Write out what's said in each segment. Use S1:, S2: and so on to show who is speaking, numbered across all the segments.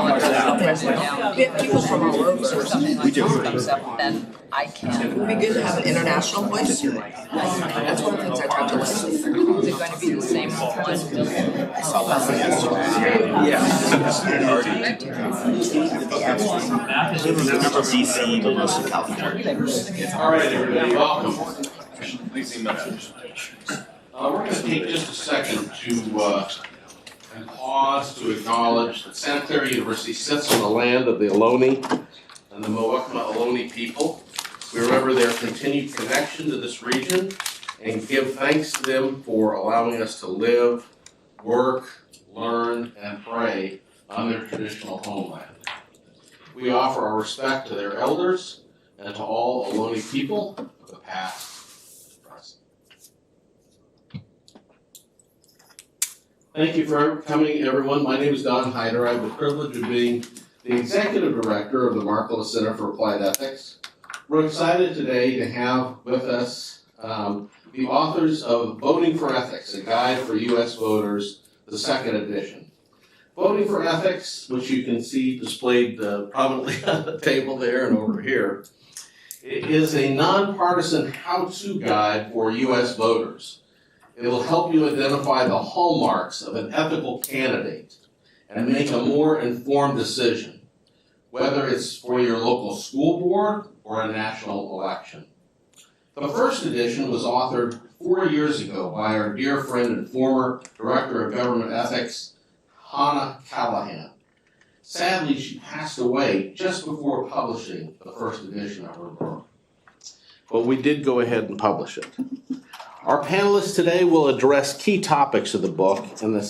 S1: We have people from all over.
S2: Something like this comes up, then I
S1: It
S2: can.
S1: would be good to have an international voice. That's one of the things I tried to listen to.
S2: Is it going to be the same one?
S1: I saw that one
S3: DC, but mostly California.
S4: All right, everybody, welcome. We're going to take just a second to pause to acknowledge that Santa Clara University sits on the land of the Ohlone and the Ohlone people. We remember their continued connection to this region and give thanks to them for allowing us to live, work, learn, and pray on their traditional homeland. We offer our respect to their elders and to all Ohlone people of the past and present. Thank you for coming, everyone. My name is Don Hyder. I have the privilege of being the Executive Director of the Markkula Center for Applied Ethics. We're excited today to have with us the authors of Voting for Ethics, a guide for U.S. voters, the second edition. Voting for Ethics, which you can see displayed prominently on the table there and over here, is a nonpartisan how-to guide for U.S. voters. It will help you identify the hallmarks of an ethical candidate and make a more informed decision, whether it's for your local school board or a national election. The first edition was authored 4 years ago by our dear friend and former Director of Government Ethics, Hannah Callahan. Sadly, she passed away just before publishing the first edition of her book. But we did go ahead and publish it. Our panelists today will address key topics of the book from the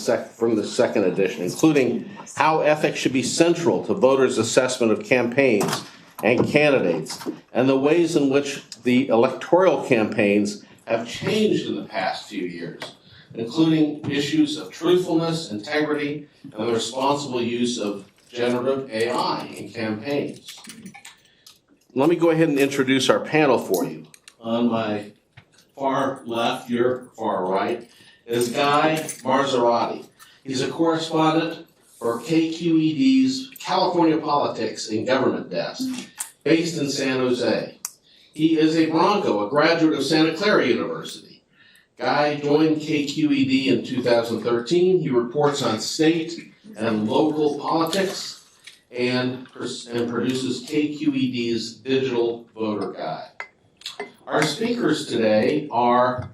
S4: second edition, including how ethics should be central to voters' assessment of campaigns and candidates, and the ways in which the electoral campaigns have changed in the past few years, including issues of truthfulness, integrity, and the responsible use of generative AI in campaigns. Let me go ahead and introduce our panel for you. On my far left, your far right, is Guy Marzorati. He's a correspondent for KQED's California Politics and Government Desk, based in San Jose. He is a Bronco, a graduate of Santa Clara University. Guy joined KQED in 2013. He reports on state and local politics and produces KQED's Digital Voter Guide. Our speakers today are,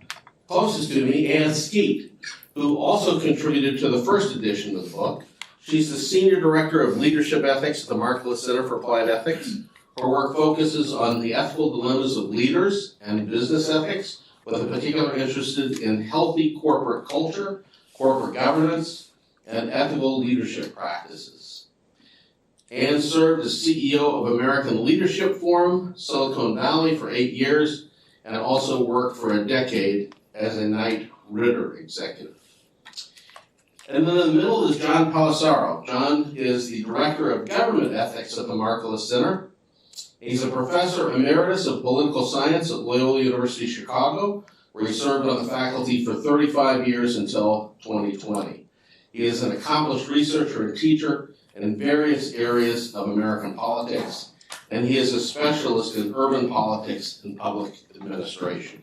S4: closest to me, Ann Skeet, who also contributed to the first edition of the book. She's the Senior Director of Leadership Ethics at the Markkula Center for Applied Ethics. Her work focuses on the ethical dilemmas of leaders and business ethics, with a particular interest in healthy corporate culture, corporate governance, and ethical leadership practices. Ann served as CEO of American Leadership Forum, Silicon Valley, for 8 years, and also worked for a decade as a Knight Ridder executive. And then in the middle is John Pelissero. John is the Director of Government Ethics at the Markkula Center. He's a professor emeritus of political science at Loyola University Chicago, where he served on the faculty for 35 years until 2020. He is an accomplished researcher and teacher in various areas of American politics, and he is a specialist in urban politics and public administration.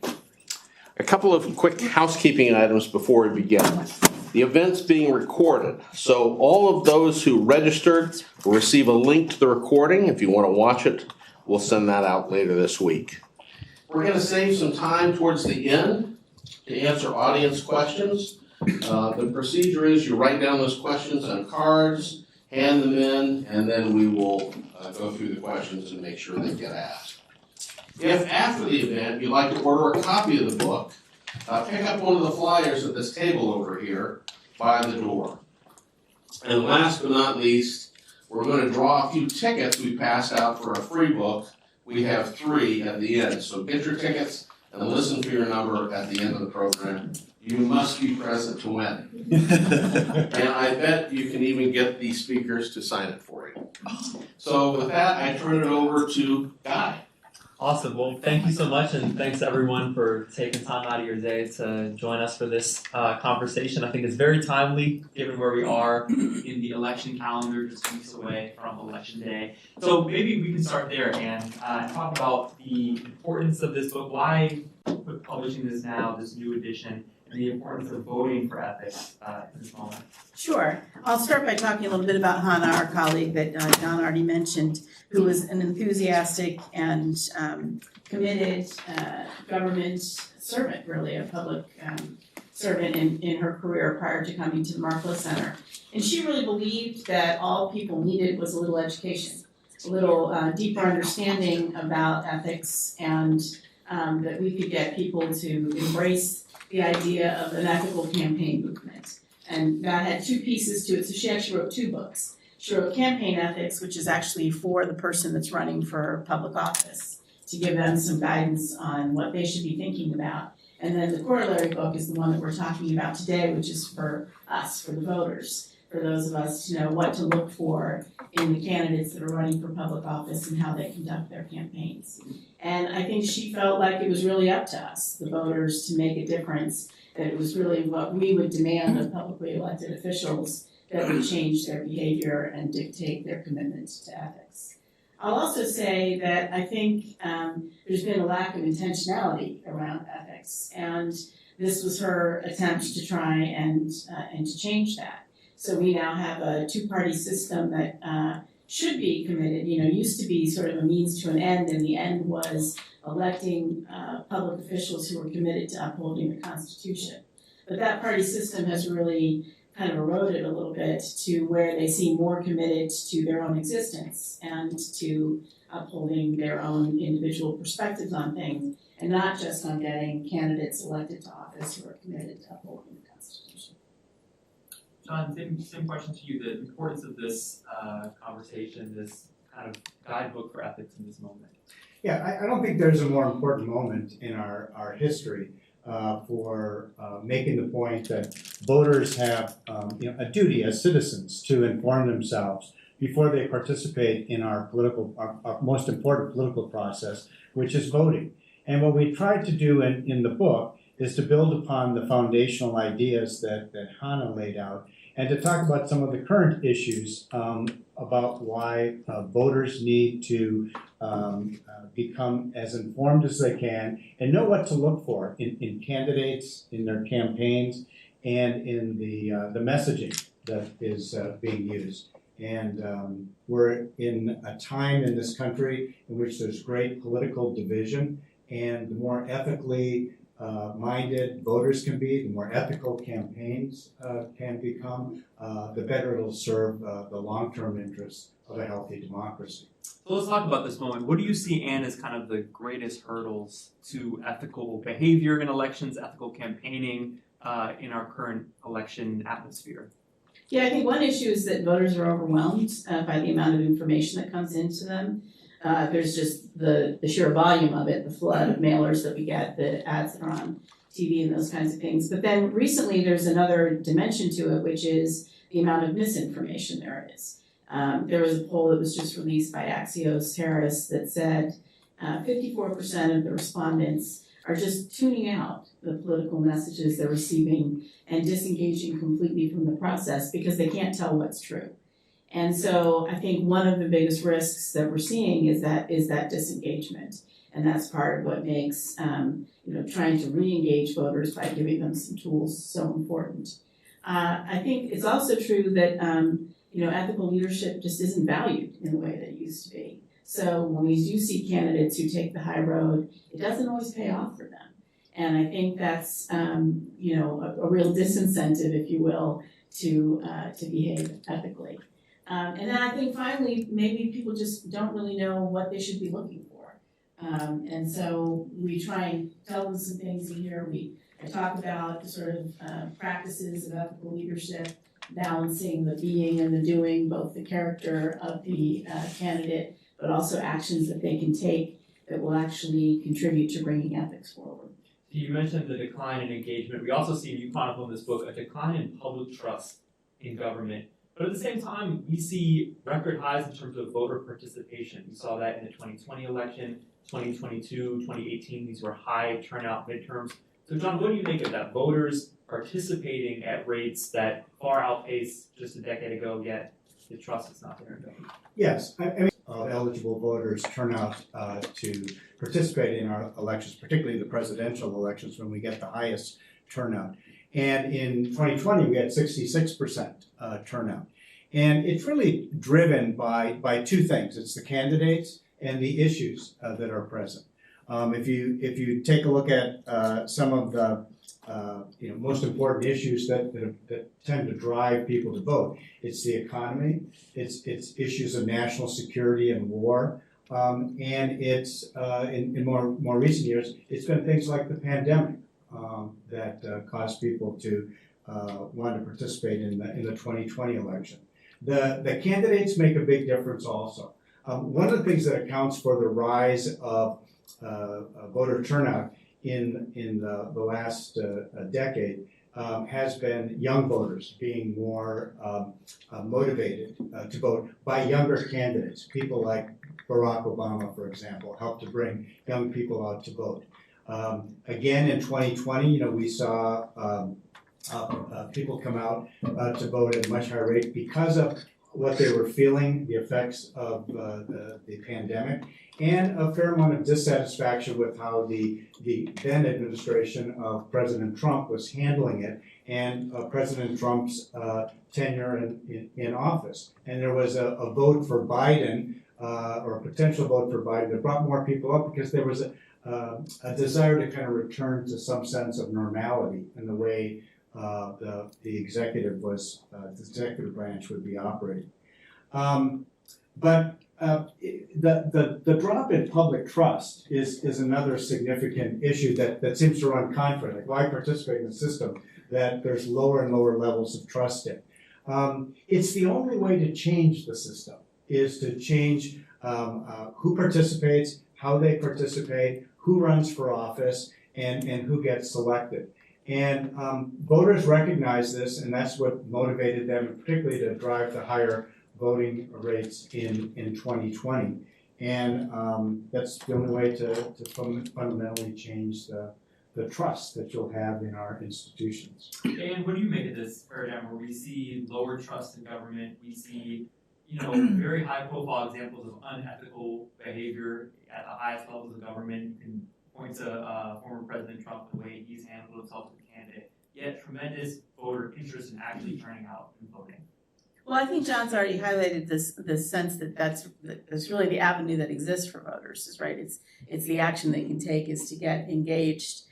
S4: A couple of quick housekeeping items before we begin. The event's being recorded, so all of those who registered will receive a link to the recording. If you want to watch it, we'll send that out later this week. We're going to save some time towards the end to answer audience questions. The procedure is you write down those questions on cards, hand them in, and then we will go through the questions and make sure they get asked. If after the event you'd like to order a copy of the book, pick up one of the flyers at this table over here by the door. And last but not least, we're going to draw a few tickets we passed out for a free book. We have 3 at the end, so get your tickets and listen for your number at the end of the program. You must be present to win. And I bet you can even get the speakers to sign it for you. So with that, I turn it over to Guy.
S5: Awesome. Well, thank you so much, and thanks everyone for taking time out of your day to join us for this conversation. I think it's very timely given where we are in the election calendar, just weeks away from Election Day. So maybe we can start there and talk about the importance of this book, why we're publishing this now, this new edition, and the importance of voting for ethics at this moment.
S6: Sure. I'll start by talking a little bit about Hannah, our colleague that Don already mentioned, who was an enthusiastic and committed government servant, really, a public servant in her career prior to coming to the Markkula Center. And she really believed that all people needed was a little education, a little deeper understanding about ethics, and that we could get people to embrace the idea of an ethical campaign movement. And that had two pieces to it, so she actually wrote two books. She wrote Campaign Ethics, which is actually for the person that's running for public office, to give them some guidance on what they should be thinking about. And then the corollary book is the one that we're talking about today, which is for us, for the voters, for those of us to know what to look for in the candidates that are running for public office and how they conduct their campaigns. And I think she felt like it was really up to us, the voters, to make a difference, that it was really what we would demand of publicly elected officials that would change their behavior and dictate their commitment to ethics. I'll also say that I think there's been a lack of intentionality around ethics, and this was her attempt to try and to change that. So we now have a two-party system that should be committed, used to be sort of a means to an end, and the end was electing public officials who were committed to upholding the Constitution. But that party system has really kind of eroded a little bit to where they seem more committed to their own existence and to upholding their own individual perspectives on things, and not just on getting candidates elected to office who are committed to upholding the Constitution.
S5: John, same question to you, the importance of this conversation, this kind of guidebook for ethics in this moment.
S7: Yeah, I don't think there's a more important moment in our history for making the point that voters have a duty as citizens to inform themselves before they participate in our most important political process, which is voting. And what we tried to do in the book is to build upon the foundational ideas that Hannah laid out, and to talk about some of the current issues about why voters need to become as informed as they can and know what to look for in candidates, in their campaigns, and in the messaging that is being used. And we're in a time in this country in which there's great political division, and the more ethically minded voters can be, the more ethical campaigns can become, the better it'll serve the long-term interests of a healthy democracy.
S5: So let's talk about this moment. What do you see, Anne, as kind of the greatest hurdles to ethical behavior in elections, ethical campaigning in our current election atmosphere?
S6: Yeah, I think one issue is that voters are overwhelmed by the amount of information that comes into them. There's just the sheer volume of it, the flood of mailers that we get, the ads that are on TV and those kinds of things. But then recently there's another dimension to it, which is the amount of misinformation there is. There was a poll that was just released by Axios Harris that said 54% of the respondents are just tuning out the political messages they're receiving and disengaging completely from the process because they can't tell what's true. And so I think one of the biggest risks that we're seeing is that disengagement. And that's part of what makes trying to re-engage voters by giving them some tools so important. I think it's also true that ethical leadership just isn't valued in the way that it used to be. So when we do see candidates who take the high road, it doesn't always pay off for them. And I think that's a real disincentive, if you will, to behave ethically. And then I think finally, maybe people just don't really know what they should be looking for. And so we try and tell them some things in here. I talk about the sort of practices of ethical leadership, balancing the being and the doing, both the character of the candidate, but also actions that they can take that will actually contribute to bringing ethics forward.
S5: You mentioned the decline in engagement. We also see, you chronicle in this book, a decline in public trust in government. But at the same time, we see record highs in terms of voter participation. We saw that in the 2020 election, 2022, 2018. These were high turnout midterms. So John, what do you make of that? Voters participating at rates that far outpace just a decade ago, yet the trust is not there in government.
S7: Yes, I mean, eligible voters turn out to participate in our elections, particularly the presidential elections when we get the highest turnout. And in 2020, we had 66% turnout. And it's really driven by two things. It's the candidates and the issues that are present. If you take a look at some of the most important issues that tend to drive people to vote, it's the economy, it's issues of national security and war, and it's in more recent years, it's been things like the pandemic that caused people to want to participate in the 2020 election. The candidates make a big difference also. One of the things that accounts for the rise of voter turnout in the last decade has been young voters being more motivated to vote by younger candidates. People like Barack Obama, for example, helped to bring young people out to vote. Again, in 2020, we saw people come out to vote at a much higher rate because of what they were feeling, the effects of the pandemic, and a fair amount of dissatisfaction with how the then administration of President Trump was handling it and President Trump's tenure in office. And there was a vote for Biden, or a potential vote for Biden, that brought more people up because there was a desire to kind of return to some sense of normality in the way the executive branch would be operating. But the drop in public trust is another significant issue that seems to run contrary. Like, why participate in a system that there's lower and lower levels of trust in? It's the only way to change the system, is to change who participates, how they participate, who runs for office, and who gets selected. And voters recognize this, and that's what motivated them, particularly to drive the higher voting rates in 2020. And that's the only way to fundamentally change the trust that you'll have in our institutions.
S5: And what do you make of this paradigm where we see lower trust in government, we see very high profile examples of unethical behavior at the highest levels of government? You can point to former President Trump, the way he's handled himself as a candidate, yet tremendous voter interest in actually turning out and voting.
S6: Well, I think John's already highlighted this sense that's really the avenue that exists for voters, is right. It's the action they can take is to get engaged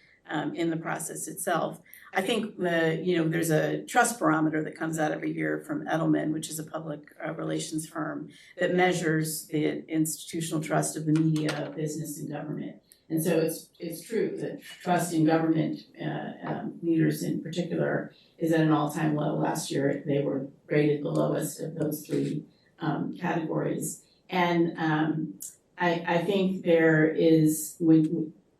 S6: in the process itself. I think there's a trust barometer that comes out every year from Edelman, which is a public relations firm that measures the institutional trust of the media, business, and government. And so it's true that trust in government leaders in particular is at an all-time low. Last year, they were rated the lowest of those three categories. And I think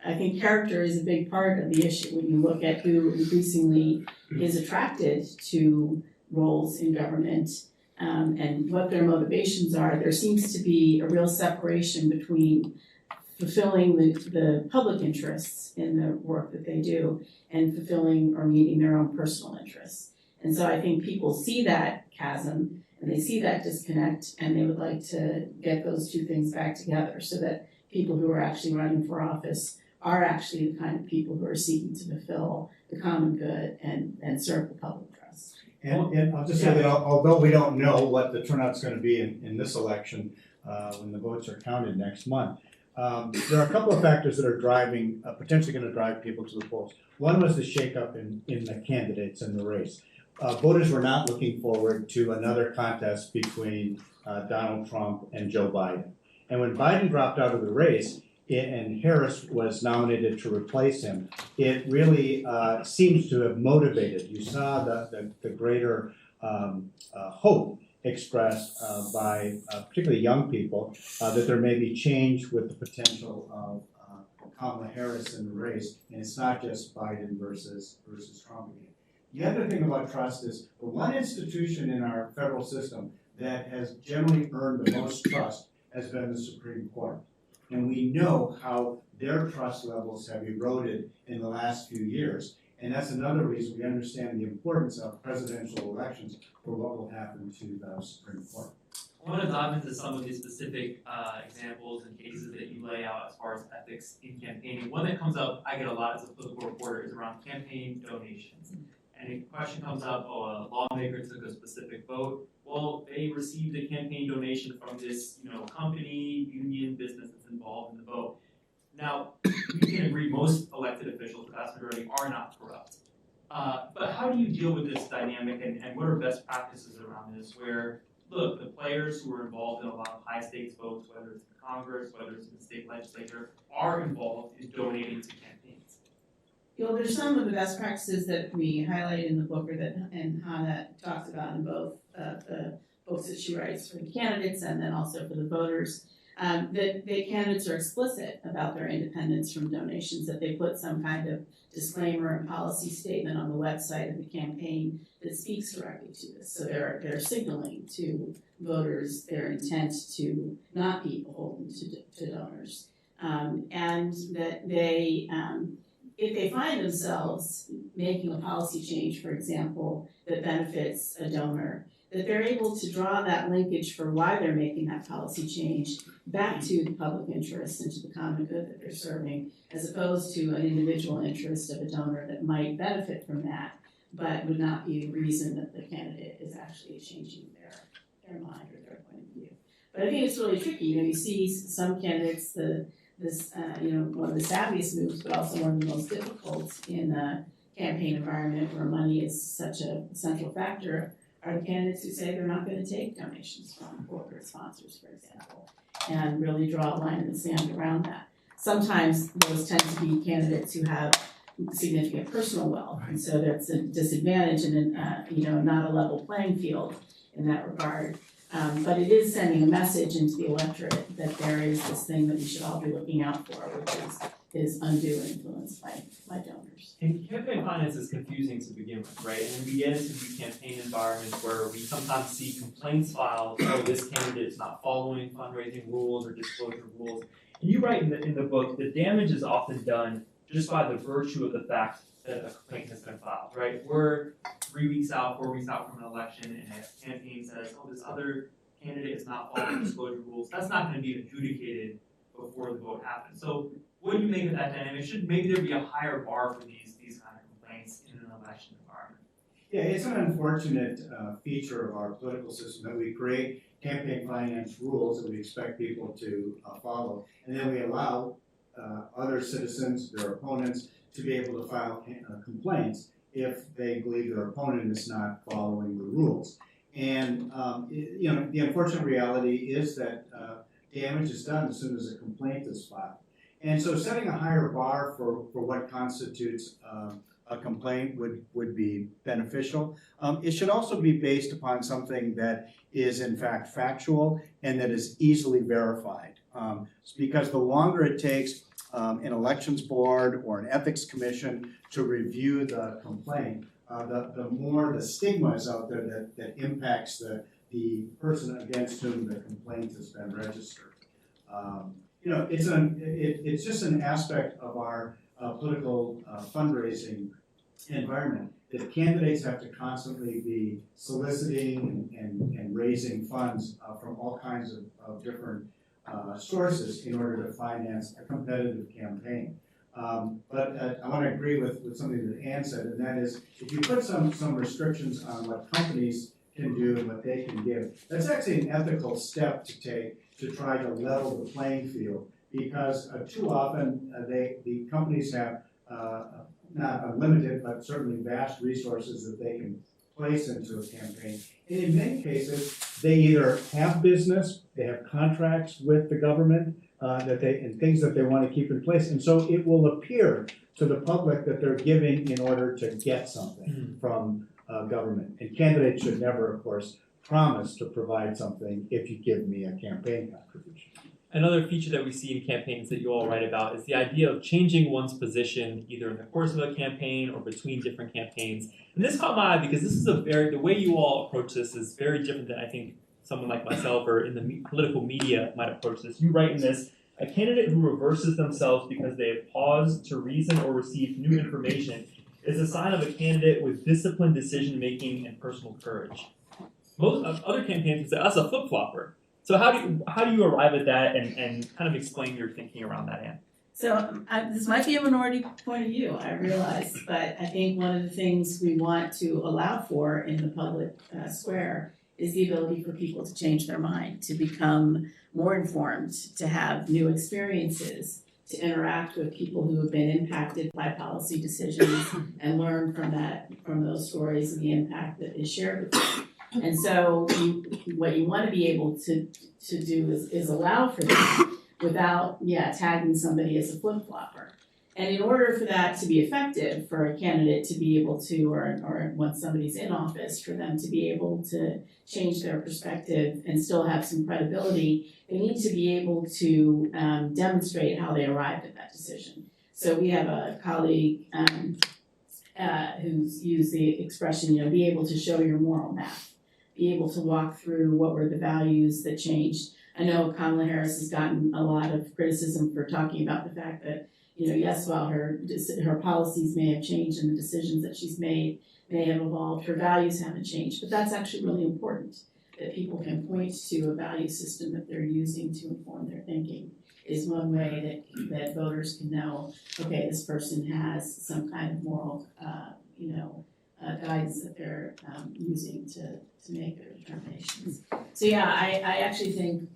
S6: I think character is a big part of the issue when you look at who increasingly is attracted to roles in government and what their motivations are. There seems to be a real separation between fulfilling the public interests in the work that they do and fulfilling or meeting their own personal interests. And so I think people see that chasm and they see that disconnect, and they would like to get those two things back together so that people who are actually running for office are actually the kind of people who are seeking to fulfill the common good and serve the public trust.
S7: And I'll just say that although we don't know what the turnout's going to be in this election when the votes are counted next month, there are a couple of factors that are potentially going to drive people to the polls. One was the shakeup in the candidates in the race. Voters were not looking forward to another contest between Donald Trump and Joe Biden. And when Biden dropped out of the race and Harris was nominated to replace him, it really seems to have motivated. You saw the greater hope expressed by particularly young people that there may be change with the potential of Kamala Harris in the race, and it's not just Biden versus Trump again. The other thing about trust is the one institution in our federal system that has generally earned the most trust has been the Supreme Court. And we know how their trust levels have eroded in the last few years. And that's another reason we understand the importance of presidential elections for what will happen to the Supreme Court.
S5: I want to dive into some of the specific examples and cases that you lay out as far as ethics in campaigning. One that comes up, I get a lot as a political reporter, is around campaign donations. And a question comes up, a lawmaker took a specific vote. Well, they received a campaign donation from this, company, union, business that's involved in the vote. Now, we can agree most elected officials, the vast majority, are not corrupt. But how do you deal with this dynamic, and what are best practices around this where, look, the players who are involved in a lot of high-stakes votes, whether it's in Congress, whether it's in the state legislature, are involved in donating to campaigns?
S6: There's some of the best practices that we highlight in the book, or that and Hannah talks about in both the books that she writes for the candidates and then also for the voters. That the candidates are explicit about their independence from donations, that they put some kind of disclaimer and policy statement on the website of the campaign that speaks directly to this. So they're signaling to voters their intent to not be beholden to donors, and that they, if they find themselves making a policy change, for example, that benefits a donor, that they're able to draw that linkage for why they're making that policy change back to the public interest and to the common good that they're serving, as opposed to an individual interest of a donor that might benefit from that, but would not be the reason that the candidate is actually changing their mind or their point of view. But I think it's really tricky. You see some candidates, one of the savviest moves, but also one of the most difficult in a campaign environment where money is such a central factor, are the candidates who say they're not going to take donations from corporate sponsors, for example, and really draw a line in the sand around that. Sometimes those tend to be candidates who have significant personal wealth, and so that's a disadvantage and not a level playing field in that regard. But it is sending a message into the electorate that there is this thing that we should all be looking out for, which is undue influence by donors.
S5: And campaign finance is confusing to begin with, right? And we get into these campaign environments where we sometimes see complaints filed, this candidate is not following fundraising rules or disclosure rules. And you write in the book, the damage is often done just by the virtue of the fact that a complaint has been filed, right? We're 3 weeks out, 4 weeks out from an election, and a campaign says, this other candidate is not following disclosure rules. That's not going to be adjudicated before the vote happens. So what do you make of that dynamic? Should maybe there be a higher bar for these kind of complaints in an election environment?
S7: Yeah, it's an unfortunate feature of our political system that we create campaign finance rules that we expect people to follow, and then we allow other citizens, their opponents, to be able to file complaints if they believe their opponent is not following the rules. And the unfortunate reality is that damage is done as soon as a complaint is filed. And so setting a higher bar for what constitutes a complaint would be beneficial. It should also be based upon something that is in fact factual and that is easily verified. Because the longer it takes an elections board or an ethics commission to review the complaint, the more the stigma is out there that impacts the person against whom the complaint has been registered. It's just an aspect of our political fundraising environment that candidates have to constantly be soliciting and raising funds from all kinds of different sources in order to finance a competitive campaign. But I want to agree with something that Ann said, and that is if you put some restrictions on what companies can do and what they can give, that's actually an ethical step to take to try to level the playing field, because too often the companies have not unlimited, but certainly vast resources that they can place into a campaign. And in many cases, they either have business, they have contracts with the government, and things that they want to keep in place. And so it will appear to the public that they're giving in order to get something from government. And candidates should never, of course, promise to provide something if you give me a campaign contribution.
S5: another feature that we see in campaigns that you all write about is the idea of changing one's position either in the course of a campaign or between different campaigns. And this caught my eye because this is the way you all approach this is very different than I think someone like myself or in the political media might approach this. You write in this, a candidate who reverses themselves because they have paused to reason or receive new information is a sign of a candidate with disciplined decision-making and personal courage. Most other campaigns would say, that's a flip-flopper. So how do you arrive at that and kind of explain your thinking around that, Anne?
S6: So this might be a minority point of view, I realize, but I think one of the things we want to allow for in the public square is the ability for people to change their mind, to become more informed, to have new experiences, to interact with people who have been impacted by policy decisions and learn from those stories and the impact that is shared with them. And so what you want to be able to do is allow for that without, tagging somebody as a flip-flopper. And in order for that to be effective, for a candidate to be able to, or once somebody's in office, for them to be able to change their perspective and still have some credibility, they need to be able to demonstrate how they arrived at that decision. So we have a colleague who's used the expression, be able to show your moral map, be able to walk through what were the values that changed. I know Kamala Harris has gotten a lot of criticism for talking about the fact that, yes, while her policies may have changed and the decisions that she's made may have evolved, her values haven't changed. But that's actually really important, that people can point to a value system that they're using to inform their thinking is one way that voters can know, okay, this person has some kind of moral, guidance that they're using to make their determinations. So I actually think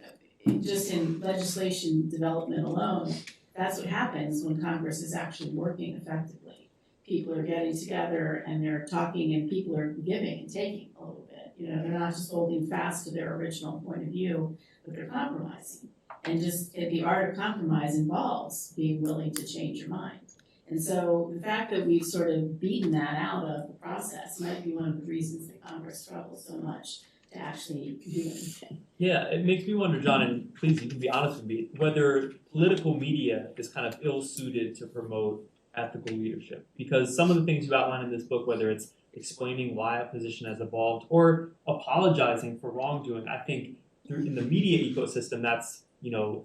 S6: just in legislation development alone, that's what happens when Congress is actually working effectively. People are getting together and they're talking and people are giving and taking a little bit. They're not just holding fast to their original point of view, but they're compromising. And just the art of compromise involves being willing to change your mind. And so the fact that we've sort of beaten that out of the process might be one of the reasons that Congress struggles so much to actually do anything.
S5: Yeah, it makes me wonder, John, and please, you can be honest with me, whether political media is kind of ill-suited to promote ethical leadership. Because some of the things you outline in this book, whether it's explaining why a position has evolved or apologizing for wrongdoing, I think in the media ecosystem, that's,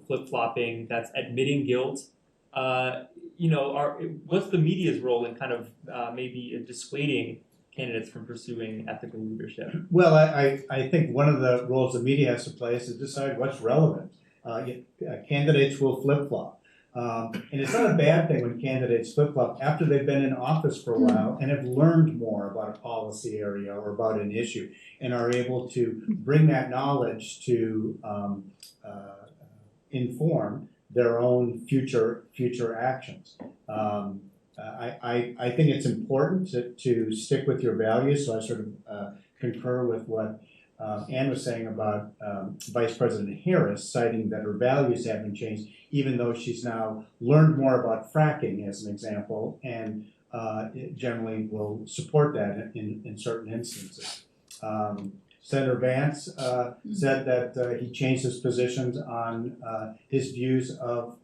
S5: flip-flopping, that's admitting guilt. What's the media's role in kind of maybe dissuading candidates from pursuing ethical leadership?
S7: Well, I think one of the roles the media has to play is to decide what's relevant. Candidates will flip-flop. And it's not a bad thing when candidates flip-flop after they've been in office for a while and have learned more about a policy area or about an issue and are able to bring that knowledge to inform their own future actions. I think it's important to stick with your values, so I sort of concur with what Anne was saying about Vice President Harris, citing that her values haven't changed, even though she's now learned more about fracking, as an example, and generally will support that in certain instances. Senator Vance said that he changed his positions on his views of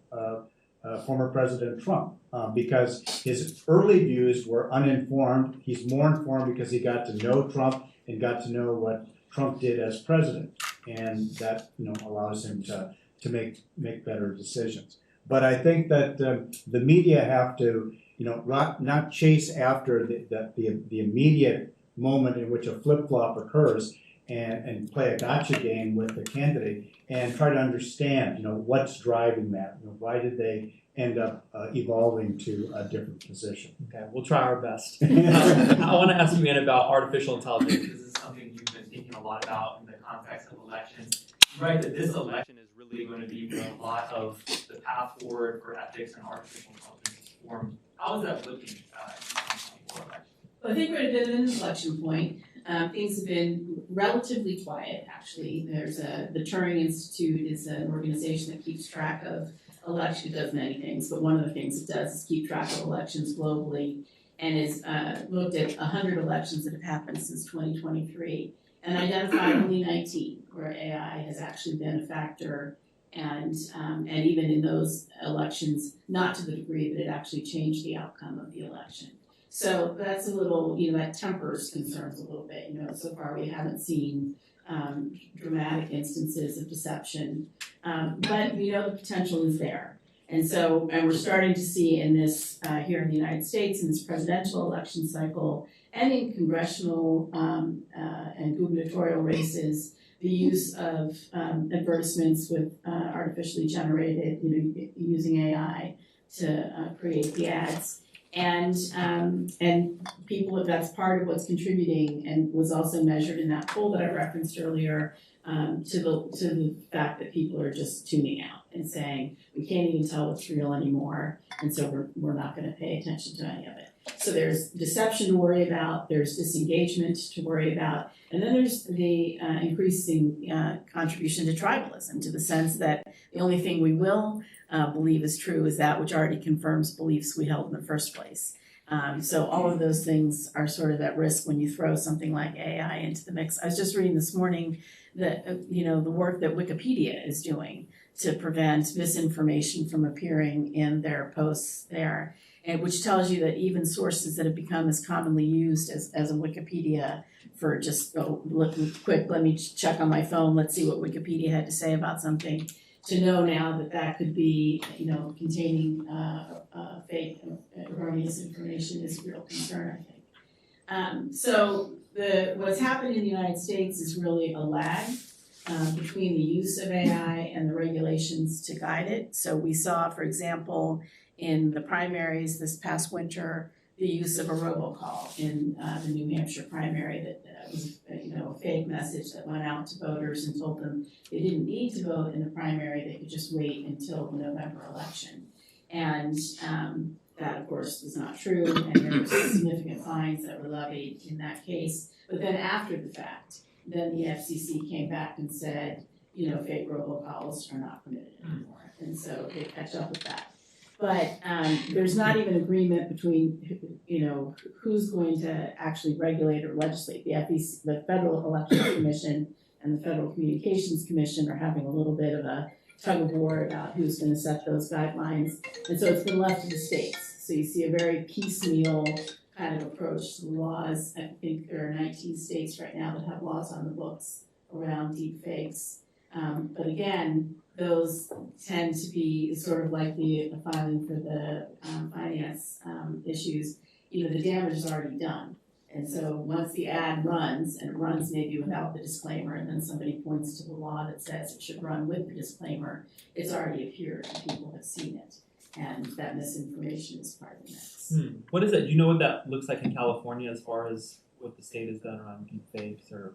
S7: former President Trump because his early views were uninformed. He's more informed because he got to know Trump and got to know what Trump did as president, and that allows him to make better decisions. But I think that the media have to not chase after the immediate moment in which a flip-flop occurs and play a gotcha game with the candidate and try to understand what's driving that. Why did they end up evolving to a different position?
S5: Okay, we'll try our best. I want to ask you, Anne, about artificial intelligence, because this is something you've been thinking a lot about in the context of elections. You write that this election is really going to be where a lot of the path forward for ethics and artificial intelligence is formed. How is that looking in the 2024 election?
S6: Well, I think we're at an inflection point. Things have been relatively quiet, actually. There's the Turing Institute is an organization that keeps track of elections. It does many things, but one of the things it does is keep track of elections globally, and has looked at 100 elections that have happened since 2023 and identified only 19 where AI has actually been a factor And even in those elections, not to the degree that it actually changed the outcome of the election. So that's a little, that tempers concerns a little bit. So far we haven't seen dramatic instances of deception, but the potential is there. And we're starting to see in this, here in the United States, in this presidential election cycle, and in congressional and gubernatorial races, the use of advertisements with artificially generated, using AI to create the ads. And people, that's part of what's contributing and was also measured in that poll that I referenced earlier, to the fact that people are just tuning out and saying, we can't even tell what's real anymore, and so we're not going to pay attention to any of it. So there's deception to worry about, there's disengagement to worry about, and then there's the increasing contribution to tribalism, to the sense that the only thing we will believe is true is that which already confirms beliefs we held in the first place. So all of those things are sort of at risk when you throw something like AI into the mix. I was just reading this morning that the work that Wikipedia is doing to prevent misinformation from appearing in their posts there, and which tells you that even sources that have become as commonly used as a Wikipedia for just let me check on my phone, let's see what Wikipedia had to say about something, to know now that could be containing fake erroneous information is a real concern, I think. So what's happened in the United States is really a lag between the use of AI and the regulations to guide it. So we saw, for example, in the primaries this past winter, the use of a robocall in the New Hampshire primary that was a fake message that went out to voters and told them they didn't need to vote in the primary, they could just wait until the November election. And that, of course, was not true, and there were significant fines that were levied in that case. But then after the fact, then the FCC came back and said, fake robocalls are not permitted anymore. And so they catch up with that. But there's not even agreement between, who's going to actually regulate or legislate. The FEC, the Federal Election Commission and the Federal Communications Commission are having a little bit of a tug of war about who's going to set those guidelines. And so it's been left to the states. So you see a very piecemeal kind of approach to the laws. I think there are 19 states right now that have laws on the books around deep fakes. But again, those tend to be sort of like the filing for the finance issues. The damage is already done. And so once the ad runs, and it runs maybe without the disclaimer, and then somebody points to the law that says it should run with the disclaimer, it's already appeared and people have seen it. And that misinformation is part of the mix.
S5: What is that? Do you know what that looks like in California as far as what the state has done around deepfakes? Or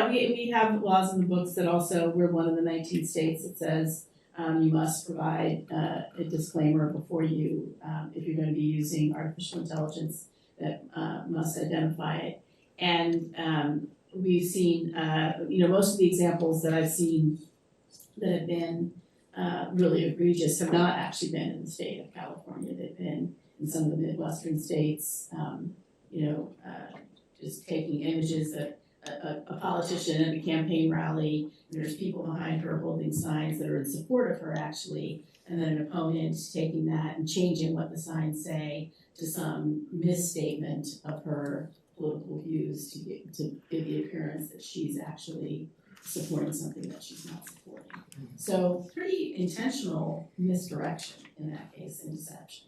S6: we have laws in the books that also, we're one of the 19 states that says you must provide a disclaimer before you, if you're going to be using artificial intelligence, that must identify it. And we've seen, most of the examples that I've seen that have been really egregious have not actually been in the state of California. They've been in some of the Midwestern states, just taking images of a politician at a campaign rally, and there's people behind her holding signs that are in support of her actually, and then an opponent taking that and changing what the signs say to some misstatement of her political views to give the appearance that she's actually supporting something that she's not supporting. So pretty intentional misdirection in that case and deception.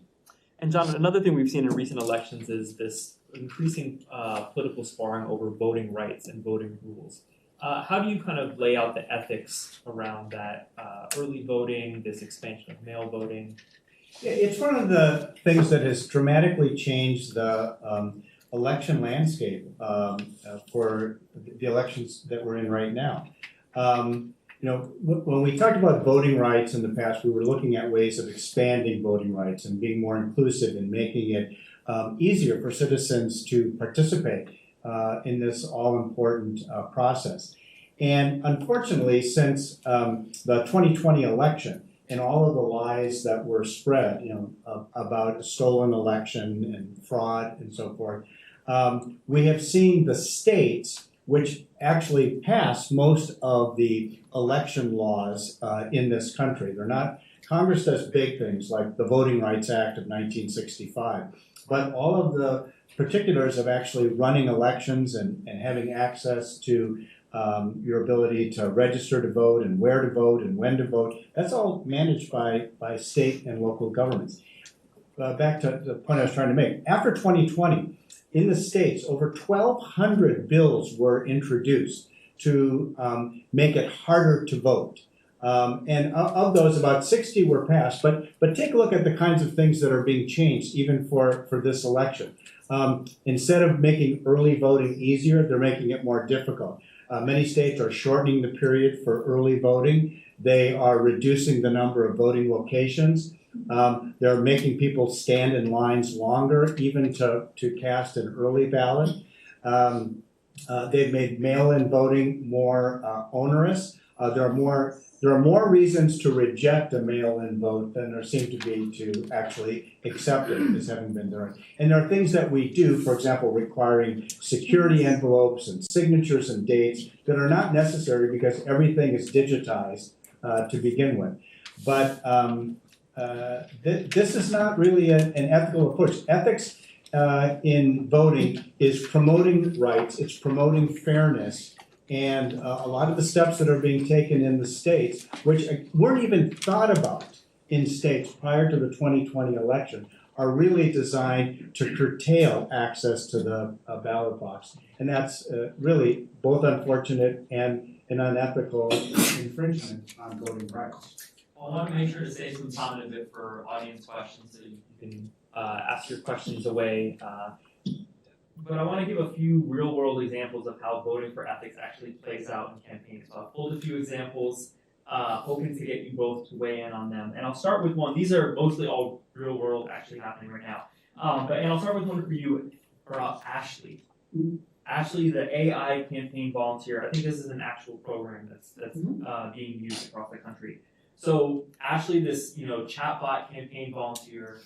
S5: And John, another thing we've seen in recent elections is this increasing political sparring over voting rights and voting rules. How do you kind of lay out the ethics around that early voting, this expansion of mail voting?
S7: Yeah, it's one of the things that has dramatically changed the election landscape for the elections that we're in right now. When we talked about voting rights in the past, we were looking at ways of expanding voting rights and being more inclusive and making it easier for citizens to participate in this all-important process. And unfortunately, since the 2020 election and all of the lies that were spread, about a stolen election and fraud and so forth, we have seen the states which actually passed most of the election laws in this country. They're not, Congress does big things like the Voting Rights Act of 1965, but all of the particulars of actually running elections and having access to your ability to register to vote and where to vote and when to vote, that's all managed by state and local governments. Back to the point I was trying to make. After 2020, in the states, over 1,200 bills were introduced to make it harder to vote. And of those, about 60 were passed. But take a look at the kinds of things that are being changed even for this election. Instead of making early voting easier, they're making it more difficult. Many states are shortening the period for early voting. They are reducing the number of voting locations. They're making people stand in lines longer, even to cast an early ballot. They've made mail-in voting more onerous. There are more reasons to reject a mail-in vote than there seem to be to actually accept it as having been done. And there are things that we do, for example, requiring security envelopes and signatures and dates that are not necessary because everything is digitized to begin with. But this is not really an ethical approach. Ethics in voting is promoting rights, it's promoting fairness, and a lot of the steps that are being taken in the states, which weren't even thought about in states prior to the 2020 election, are really designed to curtail access to the ballot box. And that's really both unfortunate and an unethical infringement on voting rights.
S5: Well, I want to make sure to save some time in a bit for audience questions, so you can ask your questions away. But I want to give a few real-world examples of how voting for ethics actually plays out in campaigns. So I've pulled a few examples, hoping to get you both to weigh in on them. And I'll start with one. These are mostly all real-world actually happening right now. And I'll start with one for you, about Ashley. Actually, the AI campaign volunteer, I think this is an actual program that's being used across the country. So Ashley, this chatbot campaign volunteer,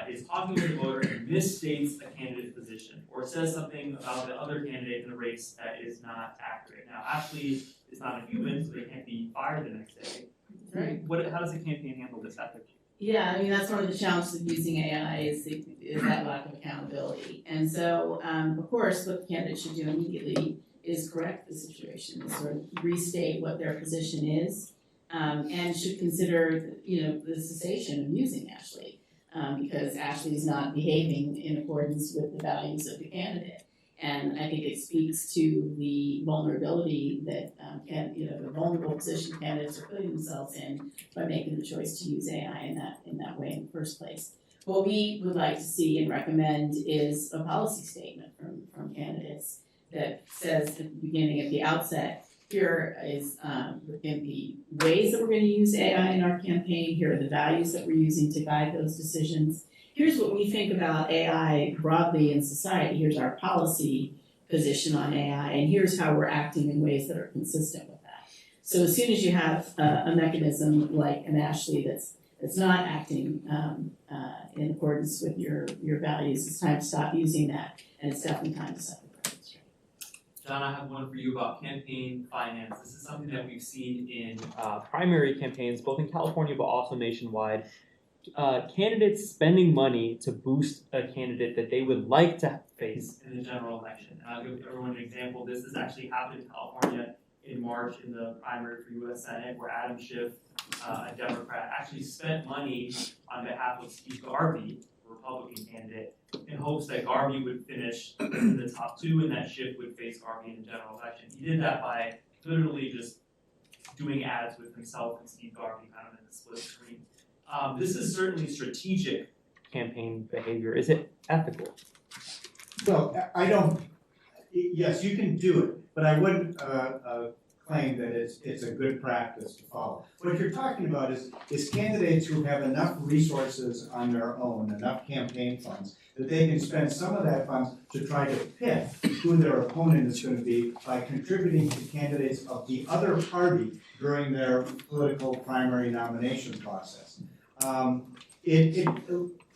S5: is talking with the voter and misstates a candidate's position or says something about the other candidate in the race that is not accurate. Now, Ashley is not a human, so they can't be fired the next day.
S6: Right.
S5: How does the campaign handle this ethically?
S6: Yeah, I mean, that's one of the challenges of using AI is that lack of accountability. And so, of course, what the candidate should do immediately is correct the situation, is sort of restate what their position is, and should consider, the cessation of using Ashley. Because Ashley is not behaving in accordance with the values of the candidate. And I think it speaks to the vulnerability that the vulnerable position candidates are putting themselves in by making the choice to use AI in that way in the first place. What we would like to see and recommend is a policy statement from candidates that says at the beginning, at the outset, here is in the ways that we're going to use AI in our campaign. Here are the values that we're using to guide those decisions. Here's what we think about AI broadly in society. Here's our policy position on AI, and here's how we're acting in ways that are consistent with that. So as soon as you have a mechanism like an Ashley that's not acting in accordance with your values, it's time to stop using that, and it's definitely time to set the record straight.
S5: John, I have one for you about campaign finance. This is something that we've seen in primary campaigns, both in California but also nationwide. Candidates spending money to boost a candidate that they would like to face in the general election. And I'll give everyone an example. This has actually happened in California in March in the primary for U.S. Senate, where Adam Schiff, a Democrat, actually spent money on behalf of Steve Garvey, a Republican candidate, in hopes that Garvey would finish in the top two and that Schiff would face Garvey in the general election. He did that by literally just doing ads with himself and Steve Garvey kind of in the split screen. This is certainly strategic campaign behavior. Is it ethical?
S7: Well, yes, you can do it, but I wouldn't claim that it's a good practice to follow. What you're talking about is candidates who have enough resources on their own, enough campaign funds, that they can spend some of that funds to try to pick who their opponent is going to be by contributing to candidates of the other party during their political primary nomination process. it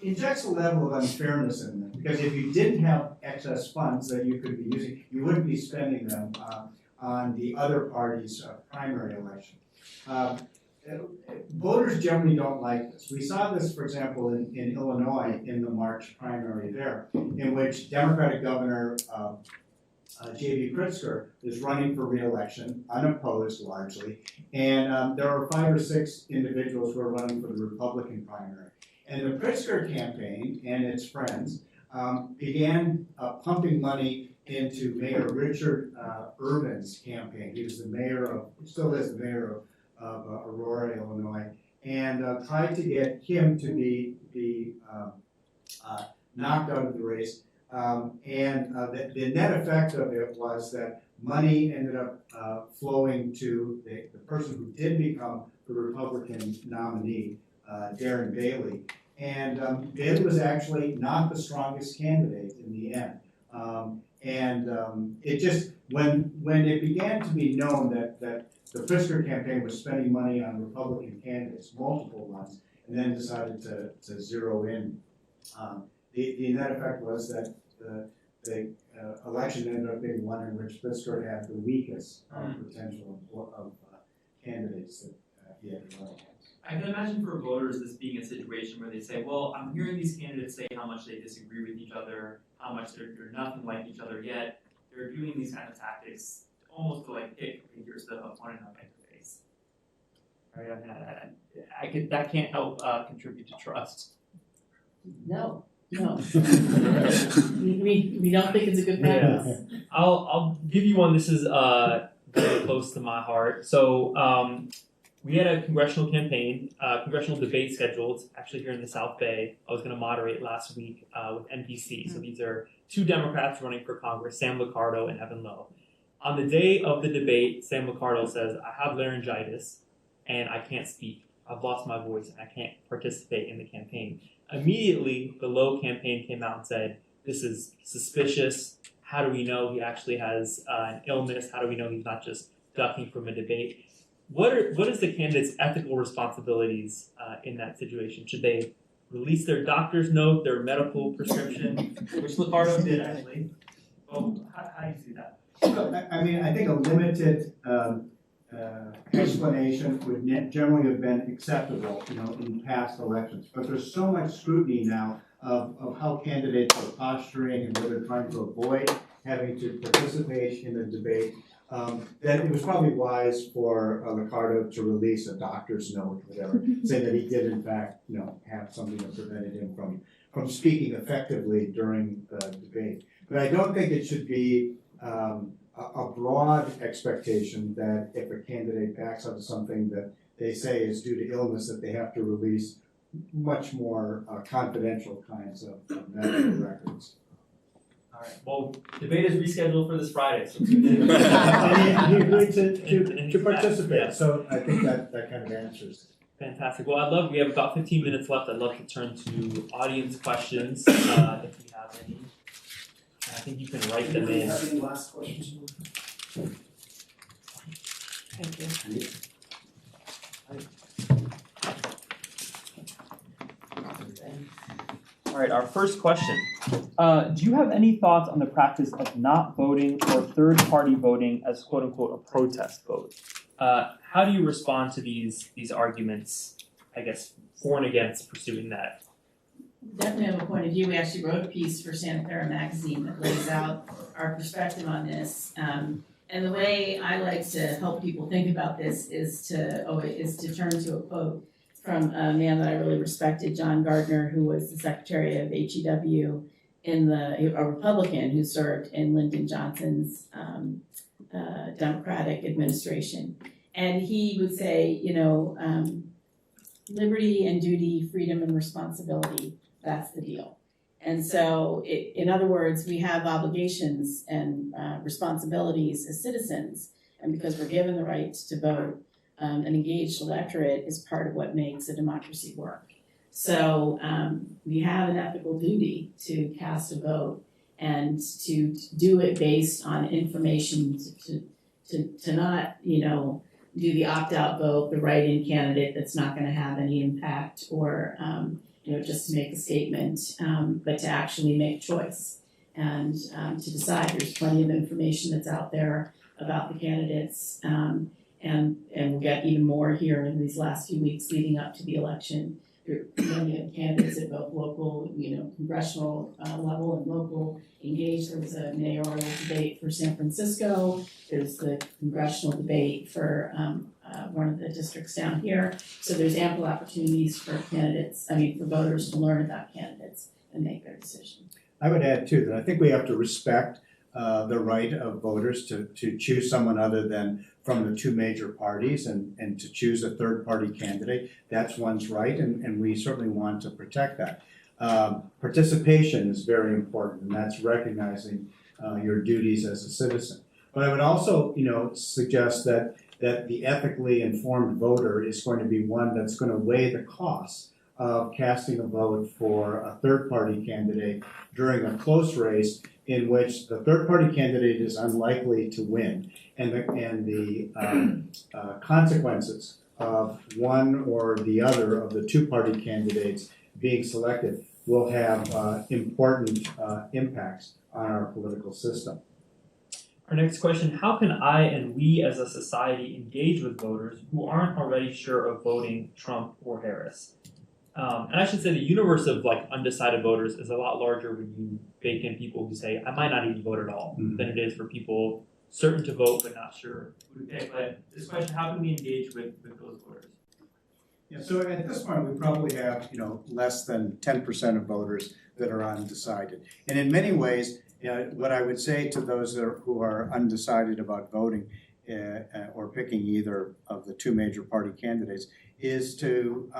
S7: injects a level of unfairness in them, because if you didn't have excess funds that you could be using, you wouldn't be spending them on the other party's primary election. Voters generally don't like this. We saw this, for example, in Illinois in the March primary there, in which Democratic Governor J.B. Pritzker is running for re-election, unopposed largely, and there are 5 or 6 individuals who are running for the Republican primary. And the Pritzker campaign and its friends began pumping money into Mayor Richard Irvin's campaign. He was the mayor of, still is the mayor of Aurora, Illinois, and tried to get him to be knocked out of the race. The net effect of it was that money ended up flowing to the person who did become the Republican nominee, Darren Bailey. And Bailey was actually not the strongest candidate in the end. It just, when it began to be known that the Pritzker campaign was spending money on Republican candidates, multiple ones, and then decided to zero in, the net effect was that the election ended up being one in which Pritzker had the weakest potential of candidates that he had to run against.
S5: I can imagine for voters this being a situation where they say, well, I'm hearing these candidates say how much they disagree with each other, how much they're nothing like each other, yet they're doing these kind of tactics almost to like pick, okay, here's the opponent up in your face. Right? That can't help contribute to trust.
S6: No. We don't think it's a good practice.
S5: I'll give you one. This is very close to my heart. So we had a congressional debate scheduled, actually here in the South Bay. I was going to moderate last week with NPC. So these are 2 Democrats running for Congress, Sam Liccardo and Evan Lowe. On the day of the debate, Sam Liccardo says, I have laryngitis and I can't speak. I've lost my voice and I can't participate in the campaign. Immediately, the Lowe campaign came out and said, this is suspicious. How do we know he actually has an illness? How do we know he's not just ducking from a debate? What is the candidate's ethical responsibilities in that situation? Should they release their doctor's note, their medical prescription, which Liccardo did actually? Well, how do you see that?
S7: I mean, I think a limited explanation would generally have been acceptable, in past elections. But there's so much scrutiny now of how candidates are posturing and whether they're trying to avoid having to participate in the debate, that it was probably wise for Liccardo to release a doctor's note, whatever, saying that he did in fact, have something that prevented him from speaking effectively during the debate. But I don't think it should be a broad expectation that if a candidate backs up to something that they say is due to illness, that they have to release much more confidential kinds of medical records.
S5: All right. Well, debate is rescheduled for this Friday. So tune in.
S7: And he agreed to participate.
S5: Yeah.
S7: So I think that kind of answers.
S5: Fantastic. Well, we have about 15 minutes left. I'd love to turn to audience questions if you have any. I think you can write them in.
S8: Any last questions?
S6: Thank you.
S9: All right, our first question. Do you have any thoughts on the practice of not voting or third-party voting as quote-unquote a protest vote?
S5: How do you respond to these arguments, I guess, for and against pursuing that?
S6: Definitely have a point of view. We actually wrote a piece for Santa Clara magazine that lays out our perspective on this. And the way I like to help people think about this is to turn to a quote from a man that I really respected, John Gardner, who was the secretary of HEW a Republican who served in Lyndon Johnson's Democratic administration. And he would say, liberty and duty, freedom and responsibility, that's the deal. And so, in other words, we have obligations and responsibilities as citizens, and because we're given the right to vote, an engaged electorate is part of what makes a democracy work. So we have an ethical duty to cast a vote and to do it based on information, to not, do the opt-out vote, the write-in candidate that's not going to have any impact, or just to make a statement, but to actually make a choice and to decide. There's plenty of information that's out there about the candidates, and we'll get even more here in these last few weeks leading up to the election. There are many of candidates at both local, congressional level and local engaged. There was a mayoral debate for San Francisco. There's the congressional debate for one of the districts down here. So there's ample opportunities for for voters to learn about candidates and make their decision.
S7: I would add too that I think we have to respect the right of voters to choose someone other than from the two major parties and to choose a third party candidate. That's one's right, and we certainly want to protect that. Participation is very important, and that's recognizing your duties as a citizen. But I would also, suggest that the ethically informed voter is going to be one that's going to weigh the costs of casting a vote for a third-party candidate during a close race in which the third-party candidate is unlikely to win, and the consequences of one or the other of the two-party candidates being selected will have important impacts on our political system.
S5: Our next question, how can I and we as a society engage with voters who aren't already sure of voting Trump or Harris? And I should say the universe of undecided voters is a lot larger when you bake in people who say, I might not even vote at all, than it is for people certain to vote but not sure who to pick. But this question, how can we engage with those voters?
S7: Yeah, so at this point, we probably have, less than 10% of voters that are undecided. And in many ways, what I would say to those who are undecided about voting or picking either of the two major party candidates is to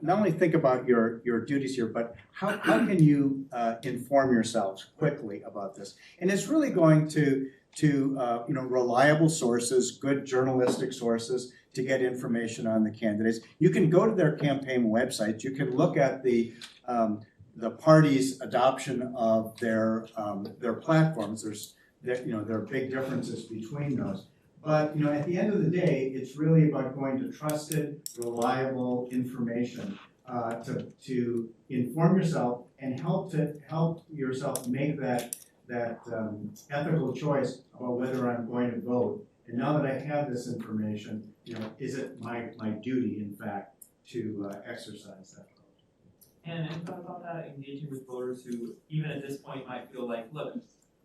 S7: not only think about your duties here, but how can you inform yourselves quickly about this? And it's really going to reliable sources, good journalistic sources to get information on the candidates. You can go to their campaign websites. You can look at the party's adoption of their platforms. There are big differences between those. But at the end of the day, it's really about going to trusted, reliable information to inform yourself and help yourself make that ethical choice about whether I'm going to vote. And now that I have this information, is it my duty, in fact, to exercise that vote?
S5: And thought about that, engaging with voters who, even at this point, might feel like, look,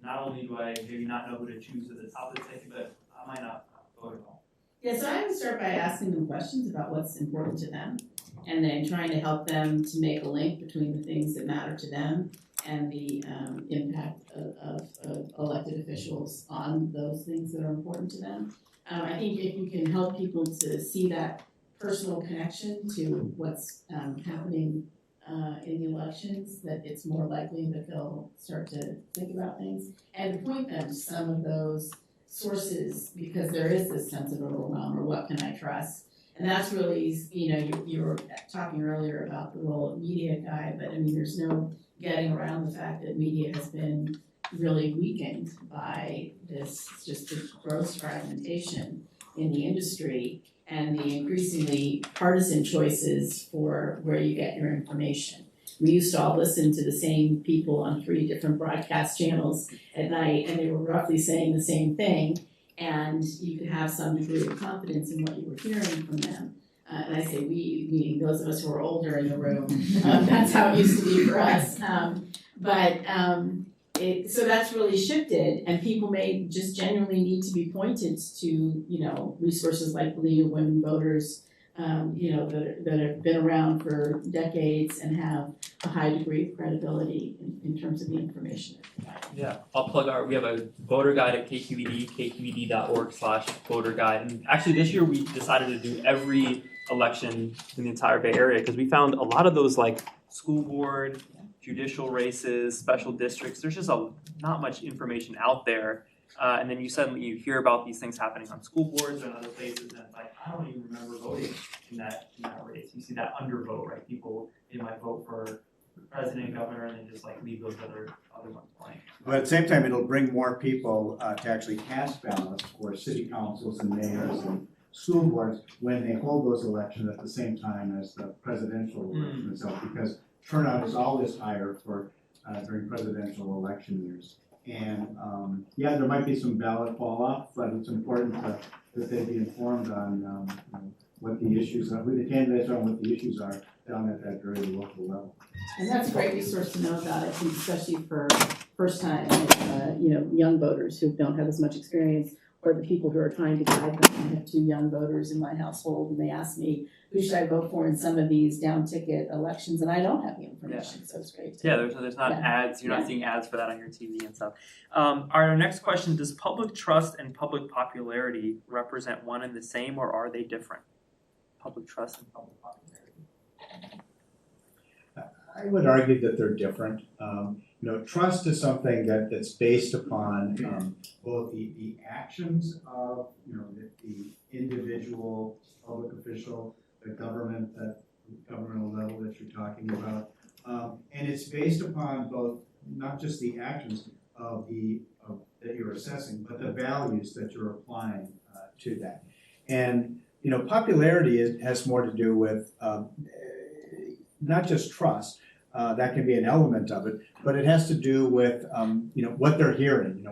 S5: not only do I maybe not know who to choose at the top of the ticket, but I might not vote at all.
S6: Yeah, so I would start by asking them questions about what's important to them, and then trying to help them to make a link between the things that matter to them and the impact of elected officials on those things that are important to them. I think if you can help people to see that personal connection to what's happening in the elections, that it's more likely that they'll start to think about things and point them to some of those sources, because there is this sense of overwhelm, or what can I trust? And that's really, you were talking earlier about the role of media guide, but there's no getting around the fact that media has been really weakened by this, just the gross fragmentation in the industry and the increasingly partisan choices for where you get your information. We used to all listen to the same people on 3 different broadcast channels at night, and they were roughly saying the same thing, and you could have some degree of confidence in what you were hearing from them. And I say we, meaning those of us who are older in the room, that's how it used to be for us. So that's really shifted, and people may just genuinely need to be pointed to, resources like League of Women Voters, that have been around for decades and have a high degree of credibility in terms of the information they're providing.
S5: Yeah, I'll plug we have a voter guide at KQED, kqed.org/voter guide. And actually this year we decided to do every election in the entire Bay Area because we found a lot of those school board, judicial races, special districts. There's just not much information out there. And then you suddenly hear about these things happening on school boards and other places, and it's like, I don't even remember voting in that race. You see that undervote, right? People, they might vote for president, governor, and then just leave those other ones blank.
S7: But at the same time, it'll bring more people to actually cast ballots for city councils and mayors and school boards when they hold those elections at the same time as the presidential election itself, because turnout is always higher for during presidential election years. And yeah, there might be some ballot fall off, but it's important that they be informed on what the issues are, who the candidates are, and what the issues are down at that very local level.
S6: And that's a great resource to know about, I think, especially for first time, young voters who don't have as much experience, or the people who are trying to guide them. I have 2 young voters in my household, and they ask me, who should I vote for in some of these down ticket elections, and I don't have the information, so it's great.
S5: Yeah, there's not ads, you're not seeing ads for that on your TV and stuff. Our next question, does public trust and public popularity represent one and the same, or are they different? Public trust and public popularity.
S7: I would argue that they're different. Trust is something that's based upon both the actions of the individual public official, the governmental level that you're talking about, and it's based upon both not just the actions that you're assessing, but the values that you're applying to that. And popularity has more to do with not just trust. That can be an element of it, but it has to do with what they're hearing,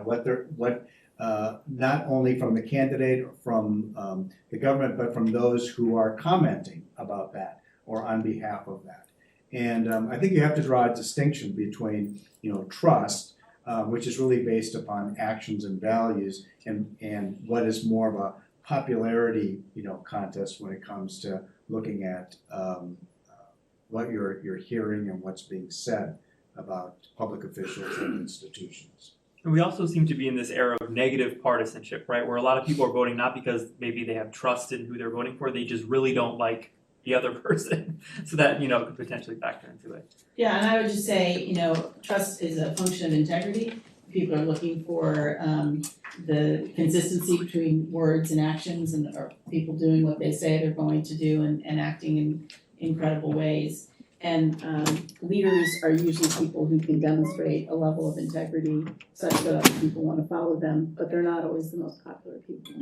S7: not only from the candidate or from the government, but from those who are commenting about that or on behalf of that. And I think you have to draw a distinction between trust, which is really based upon actions and values, and what is more of a popularity contest when it comes to looking at what you're hearing and what's being said about public officials and institutions.
S5: And we also seem to be in this era of negative partisanship, right? Where a lot of people are voting not because maybe they have trust in who they're voting for, they just really don't like the other person. So that, could potentially factor into it.
S6: Yeah, and I would just say, trust is a function of integrity. People are looking for the consistency between words and actions, and are people doing what they say they're going to do and acting in incredible ways. And leaders are usually people who can demonstrate a level of integrity such that other people want to follow them, but they're not always the most popular people.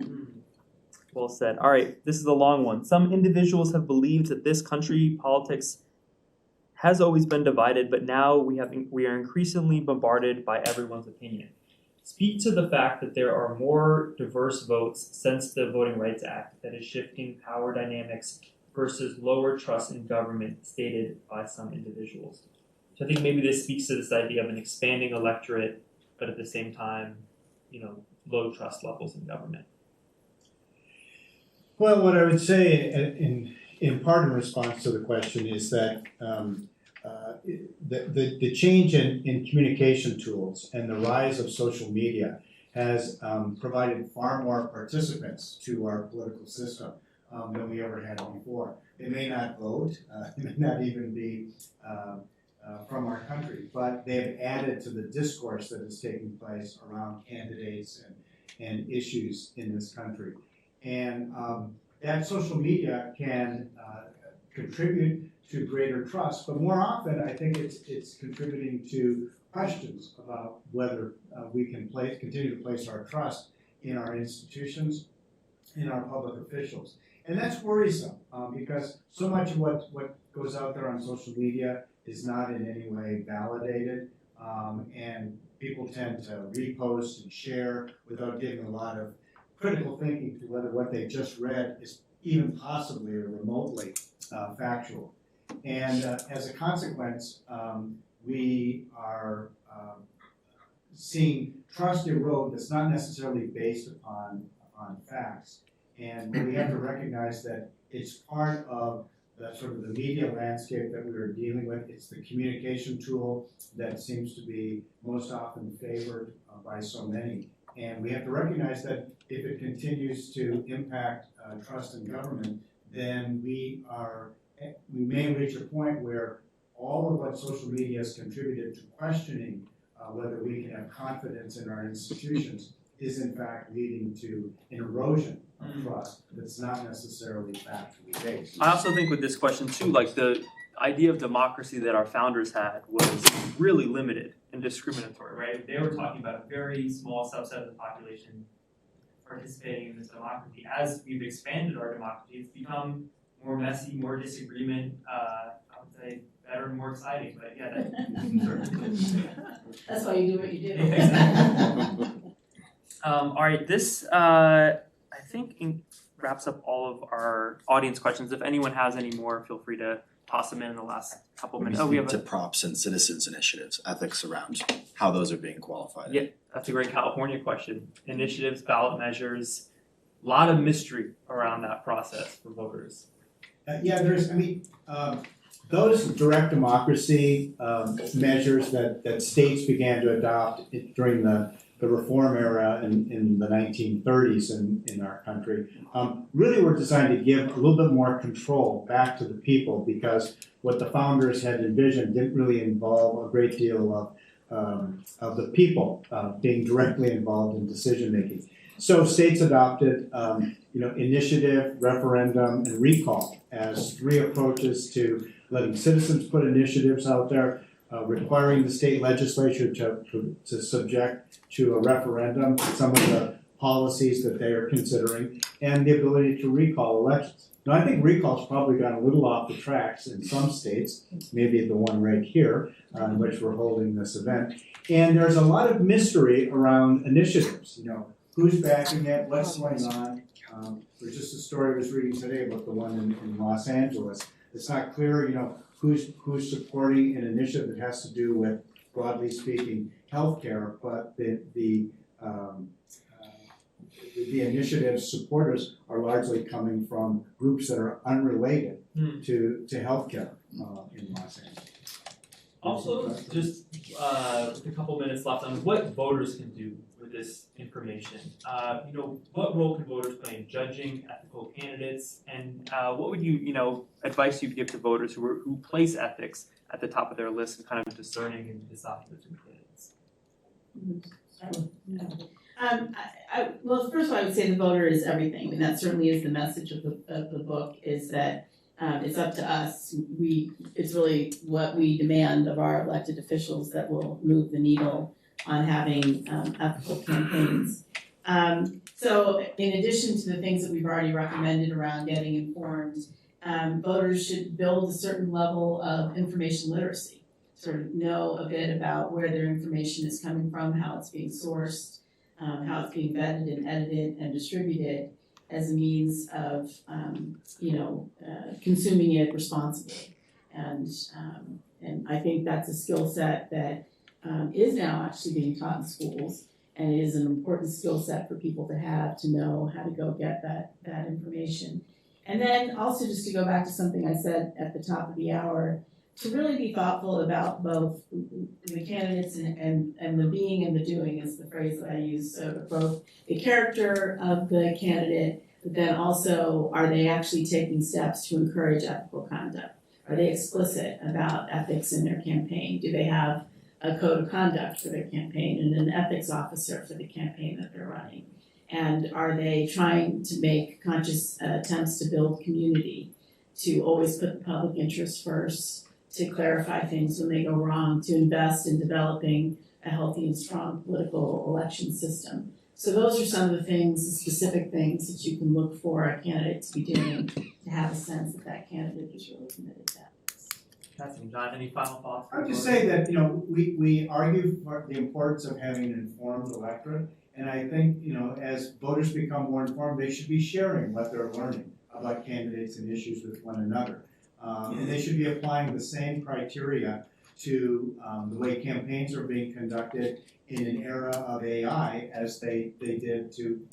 S5: Well said. All right, this is a long one. Some individuals have believed that this country politics has always been divided, but now we are increasingly bombarded by everyone's opinion. Speak to the fact that there are more diverse votes since the Voting Rights Act that is shifting power dynamics versus lower trust in government stated by some individuals. So I think maybe this speaks to this idea of an expanding electorate, but at the same time, low trust levels in government.
S7: Well, what I would say in part in response to the question is that the change in communication tools and the rise of social media has provided far more participants to our political system than we ever had before. They may not vote, they may not even be from our country, but they've added to the discourse that is taking place around candidates and issues in this country. And that social media can contribute to greater trust, but more often I think it's contributing to questions about whether we can continue to place our trust in our institutions, in our public officials. And that's worrisome because so much of what goes out there on social media is not in any way validated, and people tend to repost and share without giving a lot of critical thinking to whether what they just read is even possibly or remotely factual. And as a consequence, we are seeing trust erode that's not necessarily based upon facts. And we have to recognize that it's part of the sort of the media landscape that we are dealing with. It's the communication tool that seems to be most often favored by so many. And we have to recognize that if it continues to impact trust in government, then we may reach a point where all of what social media has contributed to questioning whether we can have confidence in our institutions is in fact leading to an erosion of trust that's not necessarily factually based.
S5: I also think with this question too, like the idea of democracy that our founders had was really limited and discriminatory, right? They were talking about a very small subset of the population, participating in this democracy. As we've expanded our democracy, it's become more messy, more disagreement. I would say better and more exciting. But yeah,
S6: That's why you do what you do.
S5: Exactly. All right, this I think wraps up all of our audience questions. If anyone has any more, feel free to toss them in the last couple minutes. Oh, we have
S3: to props and citizens initiatives, ethics around how those are being qualified.
S5: Yeah, that's a great California question. Initiatives, ballot measures, a lot of mystery around that process for voters.
S7: Those direct democracy measures that states began to adopt during the reform era in the 1930s in our country really were designed to give a little bit more control back to the people, because what the founders had envisioned didn't really involve a great deal of the people being directly involved in decision making. So states adopted initiative, referendum, and recall as three approaches to letting citizens put initiatives out there, requiring the state legislature to subject to a referendum some of the policies that they are considering, and the ability to recall elections. Now, I think recall's probably gone a little off the tracks in some states, maybe the one right here in which we're holding this event. And there's a lot of mystery around initiatives. Who's backing it, what's going on. There's just a story I was reading today about the one in Los Angeles. It's not clear, who's supporting an initiative that has to do with, broadly speaking, healthcare, but the initiative's supporters are largely coming from groups that are unrelated to healthcare in Los Angeles.
S5: Also, just with a couple minutes left on what voters can do with this information. What role can voters play in judging ethical candidates, and what would you, advice you'd give to voters who place ethics at the top of their list and kind of discerning and deciding between candidates?
S6: Well, first of all, I would say the voter is everything. I mean, that certainly is the message of the book, is that it's up to us. It's really what we demand of our elected officials that will move the needle on having ethical campaigns. So in addition to the things that we've already recommended around getting informed, voters should build a certain level of information literacy, sort of know a bit about where their information is coming from, how it's being sourced, how it's being vetted and edited and distributed as a means of, consuming it responsibly. And I think that's a skill set that is now actually being taught in schools, and it is an important skill set for people to have, to know how to go get that information. And then also, just to go back to something I said at the top of the hour, to really be thoughtful about both the candidates and the being and the doing is the phrase that I use. So both the character of the candidate, but then also, are they actually taking steps to encourage ethical conduct? Are they explicit about ethics in their campaign? Do they have a code of conduct for their campaign and an ethics officer for the campaign that they're running? And are they trying to make conscious attempts to build community, to always put the public interest first, to clarify things when they go wrong, to invest in developing a healthy and strong political election system? So those are some of the things, the specific things that you can look for a candidate to be doing to have a sense that that candidate is really committed to ethics.
S5: Fascinating. John, any final thoughts?
S7: I would just say that, we argue for the importance of having an informed electorate, and I think, as voters become more informed, they should be sharing what they're learning about candidates and issues with one another. And they should be applying the same criteria to the way campaigns are being conducted in an era of AI as they did to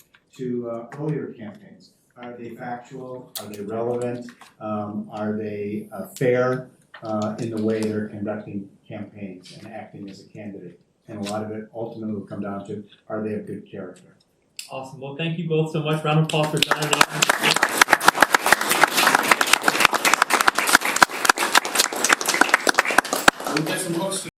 S7: earlier campaigns. Are they factual? Are they relevant? Are they fair in the way they're conducting campaigns and acting as a candidate? And a lot of it ultimately will come down to, are they of good character?
S5: Awesome. Well, thank you both so much. Round of applause for John and Alum.
S4: We've got some books to